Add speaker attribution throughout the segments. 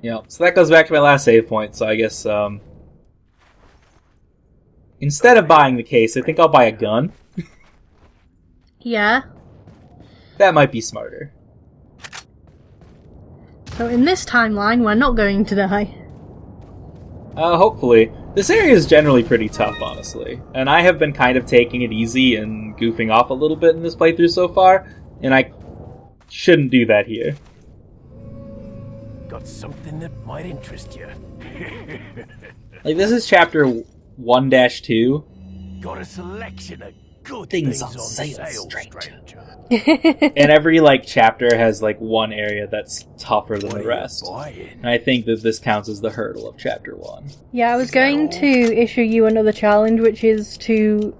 Speaker 1: Yeah, so that goes back to my last save point, so I guess, instead of buying the case, I think I'll buy a gun.
Speaker 2: Yeah.
Speaker 1: That might be smarter.
Speaker 2: So in this timeline, we're not going to die.
Speaker 1: Hopefully. This area is generally pretty tough, honestly. And I have been kind of taking it easy and goofing off a little bit in this playthrough so far, and I shouldn't do that here.
Speaker 3: Got something that might interest you.
Speaker 1: Like, this is chapter 1-2.
Speaker 3: Got a selection of good
Speaker 1: Things
Speaker 3: things
Speaker 1: on
Speaker 3: on
Speaker 1: sale,
Speaker 3: sale,
Speaker 1: stranger.
Speaker 3: stranger.
Speaker 1: And every, like, chapter has, like, one area that's tougher than
Speaker 3: What
Speaker 1: the
Speaker 3: are you
Speaker 1: rest.
Speaker 3: buying?
Speaker 1: And I think that this counts as the hurdle of chapter 1.
Speaker 2: Yeah, I was going to issue you another challenge, which is to...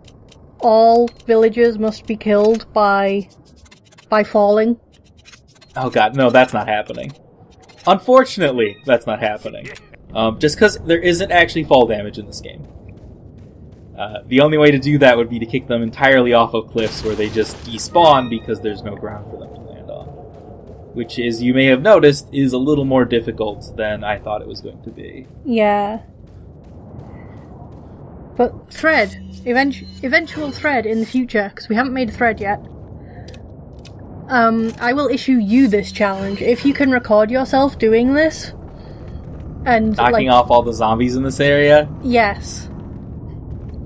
Speaker 2: all villagers must be killed by falling.
Speaker 1: Oh god, no, that's not happening. Unfortunately, that's not happening. Just because there isn't actually fall damage in this game. The only way to do that would be to kick them entirely off of cliffs where they just despawn because there's no ground for them to land on. Which, as you may have noticed, is a little more difficult than I thought it was going to be.
Speaker 2: Yeah. But thread. Eventual thread in the future, because we haven't made a thread yet. I will issue you this challenge. If you can record yourself doing this, and
Speaker 1: Knocking off all the zombies in this area?
Speaker 2: Yes.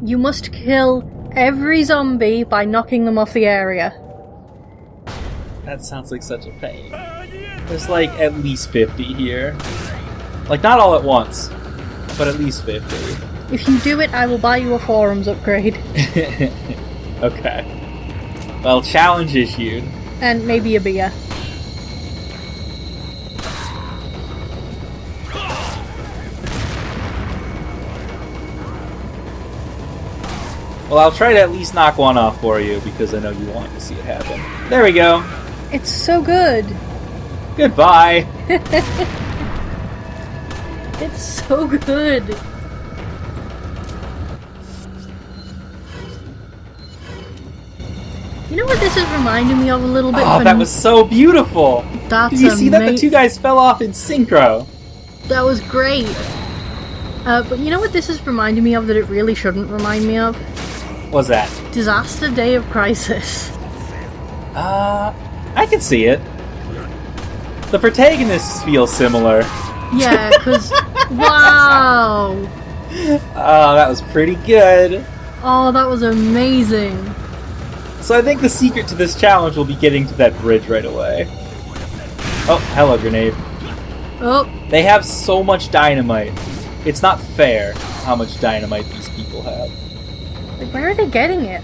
Speaker 2: You must kill every zombie by knocking them off the area.
Speaker 1: That sounds like such a pain. There's like at least 50 here. Like, not all at once, but at least 50.
Speaker 2: If you do it, I will buy you a forums upgrade.
Speaker 1: Okay. Well, challenge issued.
Speaker 2: And maybe a beer.
Speaker 1: Well, I'll try to at least knock one off for you, because I know you want to see it happen. There we go.
Speaker 2: It's so good.
Speaker 1: Goodbye.
Speaker 2: It's so good. You know what this is reminding me of a little bit?
Speaker 1: Oh, that was so beautiful.
Speaker 2: That's
Speaker 1: Did you see that? The two guys fell off in synchro.
Speaker 2: That was great. But you know what this is reminding me of that it really shouldn't remind me of?
Speaker 1: What's that?
Speaker 2: Disaster Day of Crisis.
Speaker 1: I can see it. The protagonists feel similar.
Speaker 2: Yeah, because... wow!
Speaker 1: Oh, that was pretty good.
Speaker 2: Oh, that was amazing.
Speaker 1: So I think the secret to this challenge will be getting to that bridge right away. Oh, hello, grenade.
Speaker 2: Oh.
Speaker 1: They have so much dynamite. It's not fair how much dynamite these people have.
Speaker 2: Like, where are they getting it?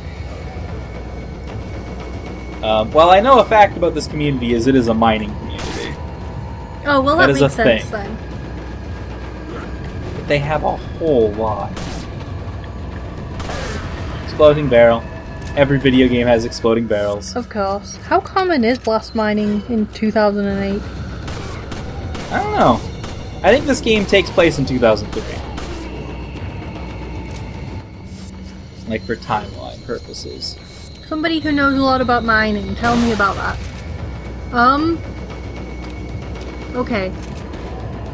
Speaker 1: Well, I know a fact about this community is it is a mining community.
Speaker 2: Oh, well, that
Speaker 1: is
Speaker 2: makes
Speaker 1: a
Speaker 2: sense
Speaker 1: thing.
Speaker 2: then.
Speaker 1: But they have a whole lot. Exploding barrel. Every video game has exploding barrels.
Speaker 2: Of course. How common is blast mining in 2008?
Speaker 1: I don't know. I think this game takes place in 2003. Like, for timeline purposes.
Speaker 2: Somebody who knows a lot about mining, tell me about that. Okay.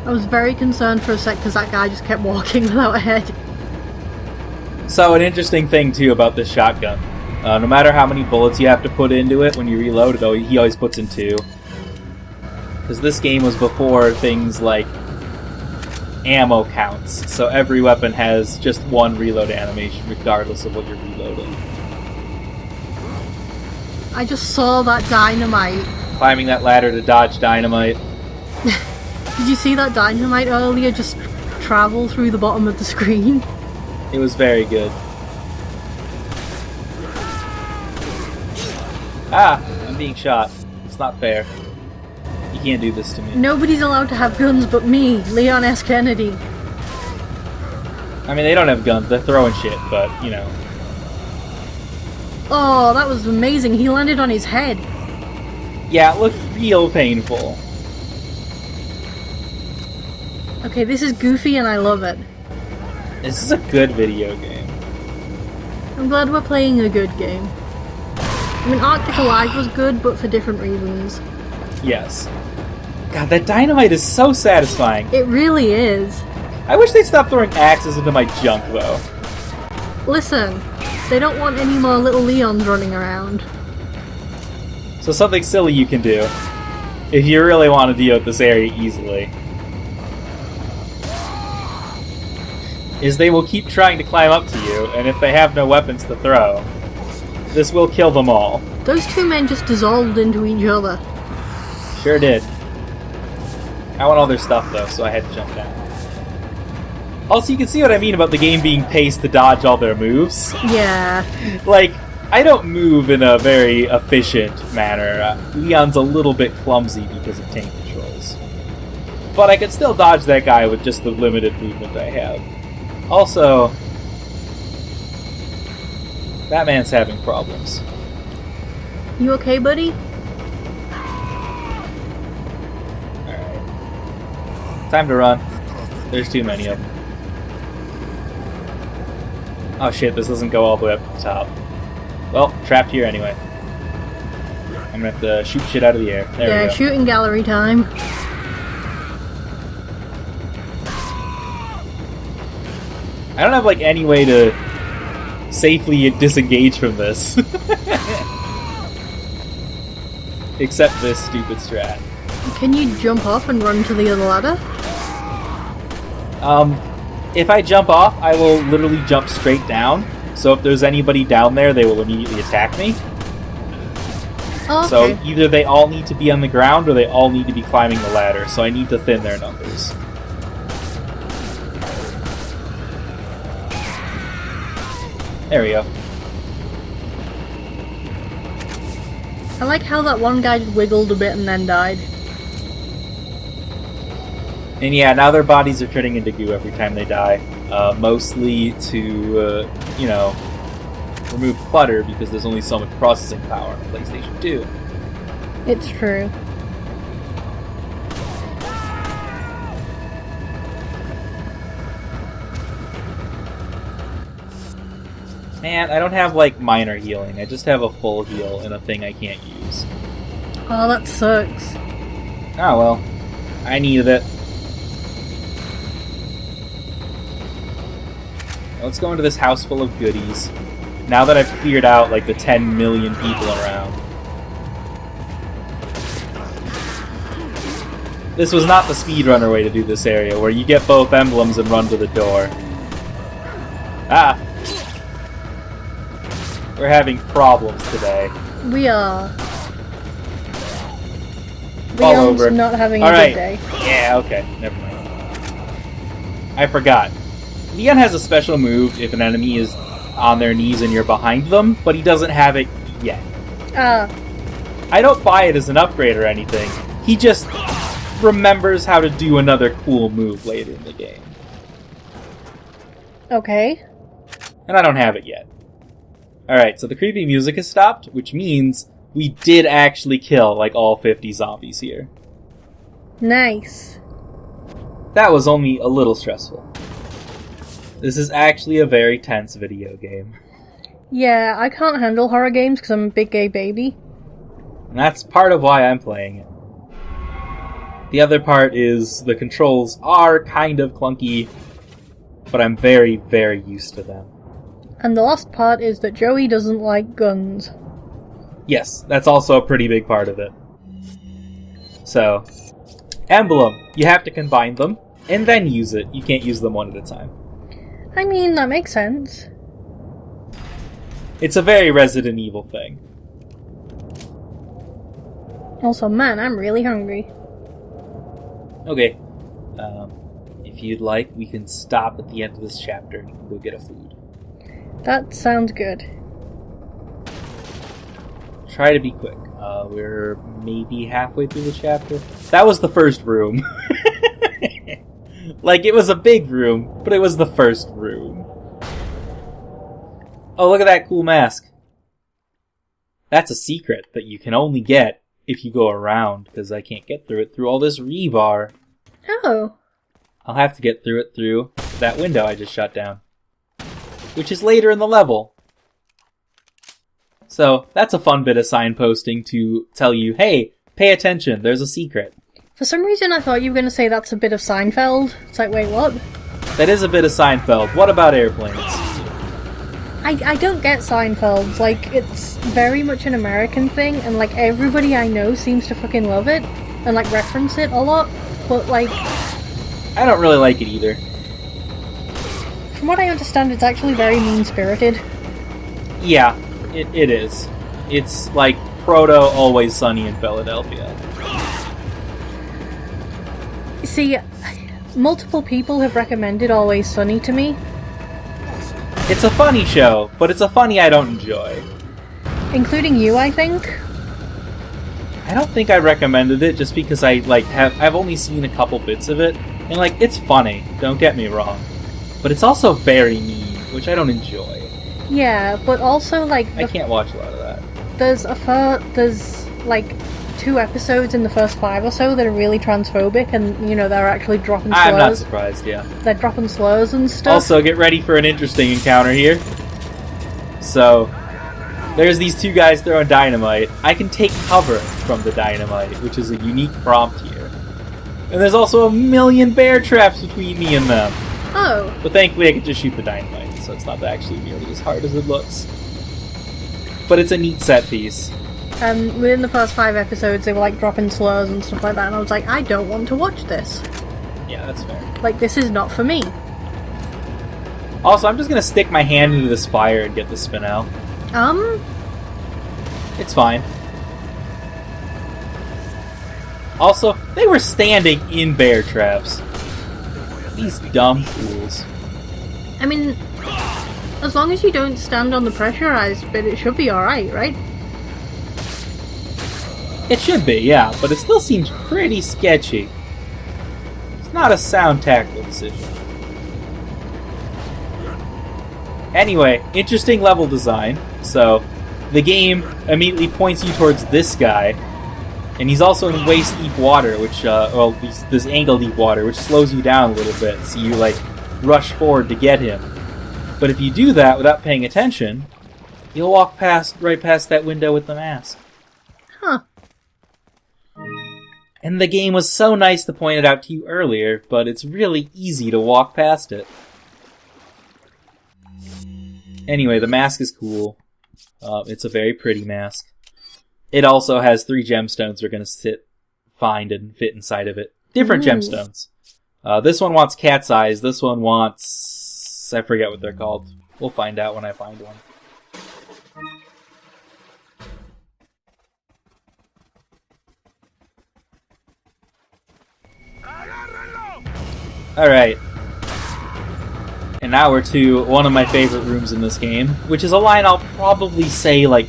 Speaker 2: I was very concerned for a sec because that guy just kept walking without a head.
Speaker 1: So, an interesting thing, too, about this shotgun. No matter how many bullets you have to put into it when you reload it, he always puts in 2. Because this game was before things like ammo counts, so every weapon has just 1 reload animation regardless of what you're reloading.
Speaker 2: I just saw that dynamite.
Speaker 1: Climbing that ladder to dodge dynamite.
Speaker 2: Did you see that dynamite earlier just travel through the bottom of the screen?
Speaker 1: It was very good. Ah! I'm being shot. It's not fair. You can't do this to me.
Speaker 2: Nobody's allowed to have guns but me, Leon S. Kennedy.
Speaker 1: I mean, they don't have guns. They're throwing shit, but, you know.
Speaker 2: Oh, that was amazing. He landed on his head.
Speaker 1: Yeah, it looked real painful.
Speaker 2: Okay, this is goofy and I love it.
Speaker 1: This is a good video game.
Speaker 2: I'm glad we're playing a good game. I mean, Arctic Alive was good, but for different reasons.
Speaker 1: Yes. God, that dynamite is so satisfying.
Speaker 2: It really is.
Speaker 1: I wish they'd stop throwing axes into my junk, though.
Speaker 2: Listen, they don't want any more little Leons running around.
Speaker 1: So something silly you can do, if you really want to deal with this area easily, is they will keep trying to climb up to you, and if they have no weapons to throw, this will kill them all.
Speaker 2: Those two men just dissolved into each other.
Speaker 1: Sure did. I want all their stuff, though, so I had to jump down. Also, you can see what I mean about the game being paced to dodge all their moves.
Speaker 2: Yeah.
Speaker 1: Like, I don't move in a very efficient manner. Leon's a little bit clumsy because of tank controls. But I can still dodge that guy with just the limited movement I have. Also, that man's having problems.
Speaker 2: You okay, buddy?
Speaker 1: Alright. Time to run. There's too many of them. Oh shit, this doesn't go all the way up to the top. Well, trapped here anyway. I'm gonna have to shoot shit out of the air. There we go.
Speaker 2: Shooting gallery time.
Speaker 1: I don't have, like, any way to safely disengage from this. Except this stupid strat.
Speaker 2: Can you jump off and run to the other ladder?
Speaker 1: If I jump off, I will literally jump straight down. So if there's anybody down there, they will immediately attack me.
Speaker 2: Oh, okay.
Speaker 1: So either they all need to be on the ground or they all need to be climbing the ladder. So I need to thin their numbers. There we go.
Speaker 2: I like how that one guy just wiggled a bit and then died.
Speaker 1: And yeah, now their bodies are turning into goo every time they die. Mostly to, you know, remove clutter because there's only so much processing power on the PlayStation 2.
Speaker 2: It's true.
Speaker 1: Man, I don't have, like, minor healing. I just have a full heal and a thing I can't use.
Speaker 2: Oh, that sucks.
Speaker 1: Oh, well. I needed it. Let's go into this house full of goodies. Now that I've cleared out, like, the 10 million people around. This was not the speedrunner way to do this area, where you get both emblems and run to the door. Ah! We're having problems today.
Speaker 2: We are.
Speaker 1: All
Speaker 2: Leon's
Speaker 1: over.
Speaker 2: not having a
Speaker 1: Alright.
Speaker 2: good day.
Speaker 1: Yeah, okay. Never mind. I forgot. Leon has a special move if an enemy is on their knees and you're behind them, but he doesn't have it yet. I don't buy it as an upgrade or anything. He just remembers how to do another cool move later in the game.
Speaker 2: Okay.
Speaker 1: And I don't have it yet. Alright, so the creepy music has stopped, which means we did actually kill, like, all 50 zombies here.
Speaker 2: Nice.
Speaker 1: That was only a little stressful. This is actually a very tense video game.
Speaker 2: Yeah, I can't handle horror games because I'm a big gay baby.
Speaker 1: And that's part of why I'm playing it. The other part is the controls are kind of clunky, but I'm very, very used to them.
Speaker 2: And the last part is that Joey doesn't like guns.
Speaker 1: Yes, that's also a pretty big part of it. So, emblem, you have to combine them, and then use it. You can't use them one at a time.
Speaker 2: I mean, that makes sense.
Speaker 1: It's a very Resident Evil thing.
Speaker 2: Also, man, I'm really hungry.
Speaker 1: Okay. If you'd like, we can stop at the end of this chapter and you can go get a food.
Speaker 2: That sounds good.
Speaker 1: Try to be quick. We're maybe halfway through the chapter. That was the first room. Like, it was a big room, but it was the first room. Oh, look at that cool mask. That's a secret that you can only get if you go around, because I can't get through it through all this rebar.
Speaker 2: Oh.
Speaker 1: I'll have to get through it through that window I just shut down, which is later in the level. So, that's a fun bit of signposting to tell you, hey, pay attention, there's a secret.
Speaker 2: For some reason I thought you were going to say that's a bit of Seinfeld. It's like, wait, what?
Speaker 1: That is a bit of Seinfeld. What about airplanes?
Speaker 2: I don't get Seinfeld. Like, it's very much an American thing, and like everybody I know seems to fucking love it, and like reference it a lot, but like...
Speaker 1: I don't really like it either.
Speaker 2: From what I understand, it's actually very mean-spirited.
Speaker 1: Yeah, it is. It's like proto Always Sunny in Philadelphia.
Speaker 2: See, multiple people have recommended Always Sunny to me.
Speaker 1: It's a funny show, but it's a funny I don't enjoy.
Speaker 2: Including you, I think.
Speaker 1: I don't think I recommended it just because I've only seen a couple bits of it, and like it's funny, don't get me wrong. But it's also very mean, which I don't enjoy.
Speaker 2: Yeah, but also like
Speaker 1: I can't watch a lot of that.
Speaker 2: There's like 2 episodes in the first 5 or so that are really transphobic, and you know they're actually dropping slurs.
Speaker 1: I'm not surprised. Yeah,
Speaker 2: they're dropping slurs and stuff.
Speaker 1: Also, get ready for an interesting encounter here. So, there's these 2 guys throwing dynamite. I can take cover from the dynamite, which is a unique prompt here. And there's also a million bear traps between me and them.
Speaker 2: Oh.
Speaker 1: But thankfully I can just shoot the dynamite, so it's not actually nearly as hard as it looks. But it's a neat set piece.
Speaker 2: Within the first 5 episodes, they were like dropping slurs and stuff like that, and I was like, I don't want to watch this.
Speaker 1: Yeah, that's fair.
Speaker 2: Like, this is not for me.
Speaker 1: Also, I'm just gonna stick my hand into this fire and get the spin out. It's fine. Also, they were standing in bear traps. These dumb fools.
Speaker 2: I mean, as long as you don't stand on the pressurized bit, it should be alright, right?
Speaker 1: It should be, yeah, but it still seems pretty sketchy. It's not a sound tactical decision. Anyway, interesting level design. So, the game immediately points you towards this guy, and he's also in waist-deep water, which, this ankle-deep water, which slows you down a little bit, so you, like, rush forward to get him. But if you do that without paying attention, you'll walk right past that window with the mask.
Speaker 2: Huh.
Speaker 1: And the game was so nice to point it out to you earlier, but it's really easy to walk past it. Anyway, the mask is cool. It's a very pretty mask. It also has 3 gemstones we're going to find and fit inside of it. Different gemstones. This one wants cat's eyes. This one wants... I forget what they're called. We'll find out when I find one. Alright. And now we're to one of my favorite rooms in this game, which is a line I'll probably say like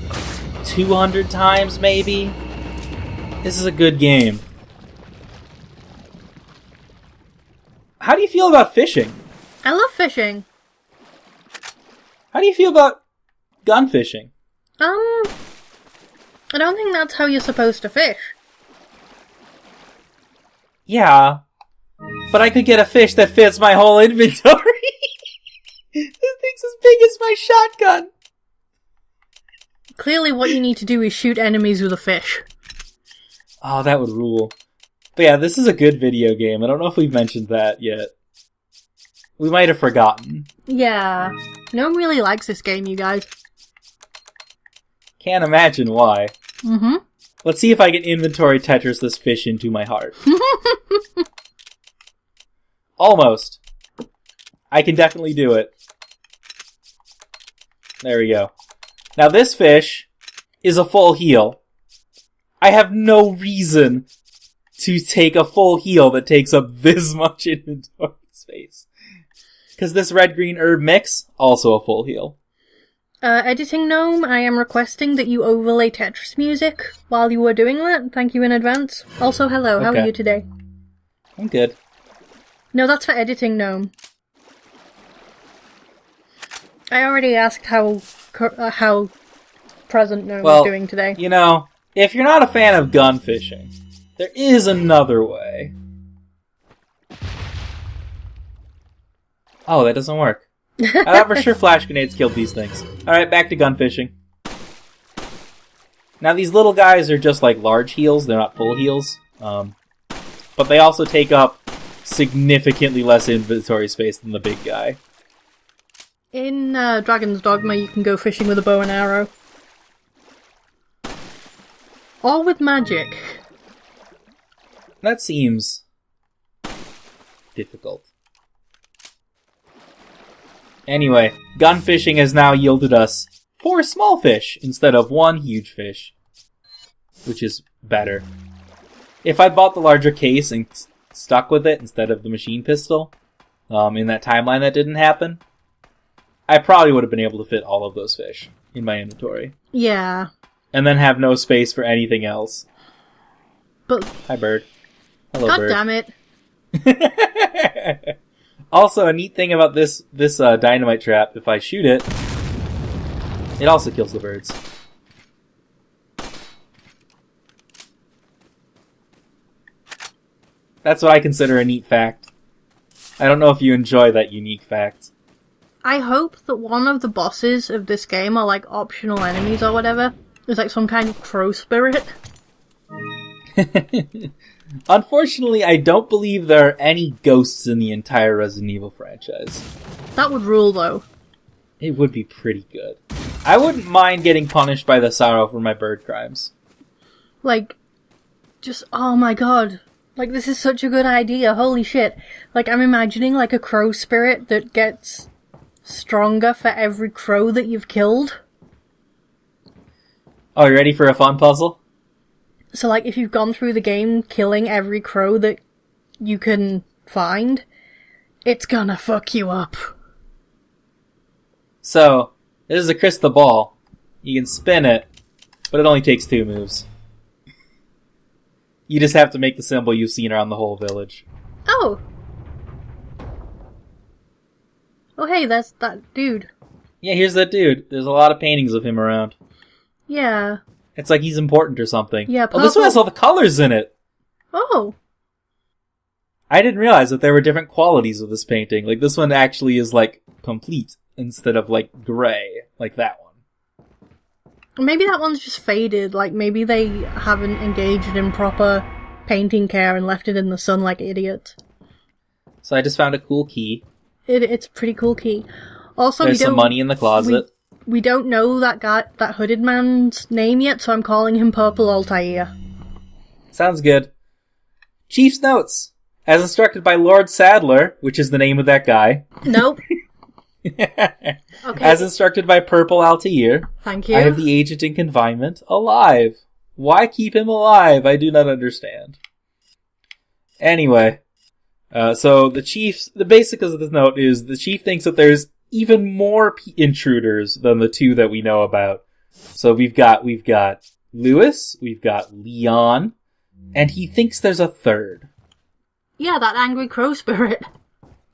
Speaker 1: 200 times, maybe? This is a good game. How do you feel about fishing?
Speaker 2: I love fishing.
Speaker 1: How do you feel about gun fishing?
Speaker 2: I don't think that's how you're supposed to fish.
Speaker 1: Yeah, but I could get a fish that fits my whole inventory. This thing's as big as my shotgun.
Speaker 2: Clearly what you need to do is shoot enemies with a fish.
Speaker 1: Oh, that would rule. But yeah, this is a good video game. I don't know if we've mentioned that yet. We might have forgotten.
Speaker 2: Yeah. No one really likes this game, you guys.
Speaker 1: Can't imagine why.
Speaker 2: Mm-hmm.
Speaker 1: Let's see if I can inventory Tetris this fish into my heart. Almost. I can definitely do it. There we go. Now this fish is a full heal. I have no reason to take a full heal that takes up this much inventory space. Because this red-green herb mix, also a full heal.
Speaker 2: Editing Gnome, I am requesting that you overlay Tetris music while you were doing that. Thank you in advance. Also, hello, how are you today?
Speaker 1: I'm good.
Speaker 2: No, that's for Editing Gnome. I already asked how Present Gnome is doing today.
Speaker 1: You know, if you're not a fan of gun fishing, there is another way. Oh, that doesn't work. I thought for sure flash grenades killed these things. Alright, back to gun fishing. Now these little guys are just like large heals, they're not full heals. but they also take up significantly less inventory space than the big guy.
Speaker 2: In Dragon's Dogma, you can go fishing with a bow and arrow. Or with magic.
Speaker 1: That seems difficult. Anyway, gun fishing has now yielded us 4 small fish instead of 1 huge fish, which is better. If I bought the larger case and stuck with it instead of the machine pistol, in that timeline that didn't happen, I probably would have been able to fit all of those fish in my inventory.
Speaker 2: Yeah.
Speaker 1: And then have no space for anything else.
Speaker 2: But...
Speaker 1: Hi, bird. Hello,
Speaker 2: God
Speaker 1: bird.
Speaker 2: damn it.
Speaker 1: Also, a neat thing about this dynamite trap, if I shoot it, it also kills the birds. That's what I consider a neat fact. I don't know if you enjoy that unique fact.
Speaker 2: I hope that one of the bosses of this game are like optional enemies or whatever. There's like some kind of crow spirit.
Speaker 1: Unfortunately, I don't believe there are any ghosts in the entire Resident Evil franchise.
Speaker 2: That would rule though.
Speaker 1: It would be pretty good. I wouldn't mind getting punished by the Sorrow for my bird crimes.
Speaker 2: Like, just, oh my god. Like, this is such a good idea, holy shit. Like, I'm imagining like a crow spirit that gets stronger for every crow that you've killed.
Speaker 1: Oh, you ready for a fun puzzle?
Speaker 2: So, like, if you've gone through the game killing every crow that you can find, it's gonna fuck you up.
Speaker 1: So, this is a crystal ball. You can spin it, but it only takes 2 moves. You just have to make the symbol you've seen around the whole village.
Speaker 2: Oh! Oh hey, that's that dude.
Speaker 1: Yeah, here's that dude. There's a lot of paintings of him around.
Speaker 2: Yeah.
Speaker 1: It's like he's important or something.
Speaker 2: Yeah,
Speaker 1: Oh, this one has all the colors in it!
Speaker 2: Oh!
Speaker 1: I didn't realize that there were different qualities of this painting. Like, this one actually is, like, complete, instead of, like, gray, like that one.
Speaker 2: Maybe that one's just faded, like maybe they haven't engaged in proper painting care and left it in the sun like idiots.
Speaker 1: So I just found a cool key.
Speaker 2: It's a pretty cool key. Also,
Speaker 1: There's some money in the closet.
Speaker 2: We don't know that guy, that hooded man's name yet, so I'm calling him Purple Altair.
Speaker 1: Sounds good. Chief's notes. As instructed by Lord Sadler, which is the name of that guy.
Speaker 2: Nope. Okay.
Speaker 1: As instructed by Purple Altair.
Speaker 2: Thank you.
Speaker 1: I have the agent in confinement alive. Why keep him alive? I do not understand. Anyway, so the basics of this note is the chief thinks that there's even more intruders than the 2 that we know about. So we've got Lewis, we've got Leon, and he thinks there's a 3rd.
Speaker 2: Yeah, that angry crow spirit.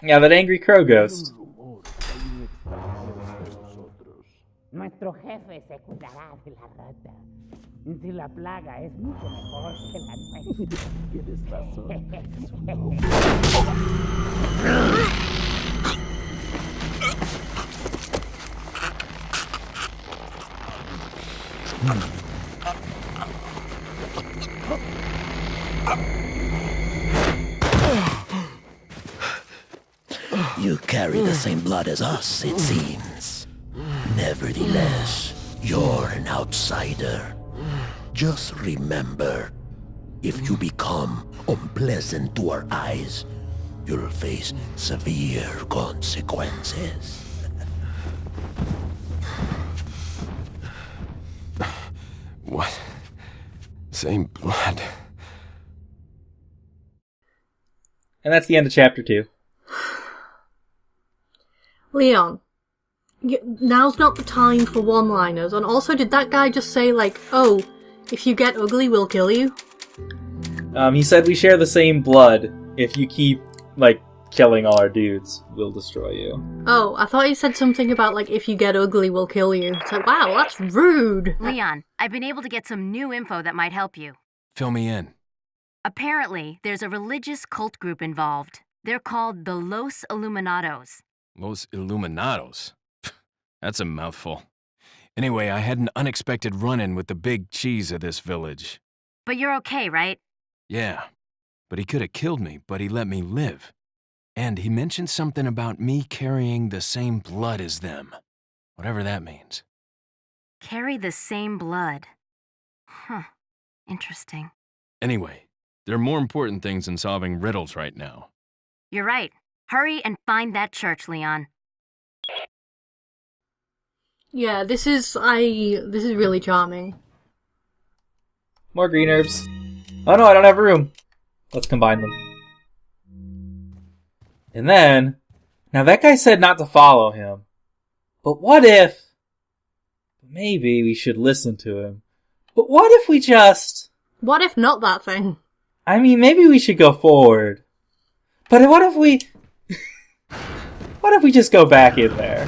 Speaker 1: Yeah, that angry crow ghost.
Speaker 4: Nuestro jefe se cuidará de la rata. Si la plaga es mucho mejor que la nuestra. Tienes razón.
Speaker 5: You carry the same blood as us, it seems. Nevertheless, you're an outsider. Just remember, if you become unpleasant to our eyes, you'll face severe consequences.
Speaker 6: What? Same blood.
Speaker 1: And that's the end of chapter 2.
Speaker 2: Leon, now's not the time for one-liners, and also did that guy just say like, oh, if you get ugly, we'll kill you?
Speaker 1: He said we share the same blood. If you keep, like, killing all our dudes, we'll destroy you.
Speaker 2: Oh, I thought he said something about like, if you get ugly, we'll kill you. It's like, wow, that's rude.
Speaker 7: Leon, I've been able to get some new info that might help you.
Speaker 6: Fill me in.
Speaker 7: Apparently, there's a religious cult group involved. They're called the Los Illuminados.
Speaker 6: Los Illuminados. That's a mouthful. Anyway, I had an unexpected run-in with the big cheese of this village.
Speaker 7: But you're okay, right?
Speaker 6: Yeah, but he could have killed me, but he let me live. And he mentioned something about me carrying the same blood as them. Whatever that means.
Speaker 7: Carry the same blood. Huh. Interesting.
Speaker 6: Anyway, there are more important things than solving riddles right now.
Speaker 7: You're right. Hurry and find that church, Leon.
Speaker 2: Yeah, this is really charming.
Speaker 1: More green herbs. Oh no, I don't have room. Let's combine them. And then, now that guy said not to follow him. But what if... Maybe we should listen to him. But what if we just...
Speaker 2: What if not that thing?
Speaker 1: I mean, maybe we should go forward. But what if we... What if we just go back in there?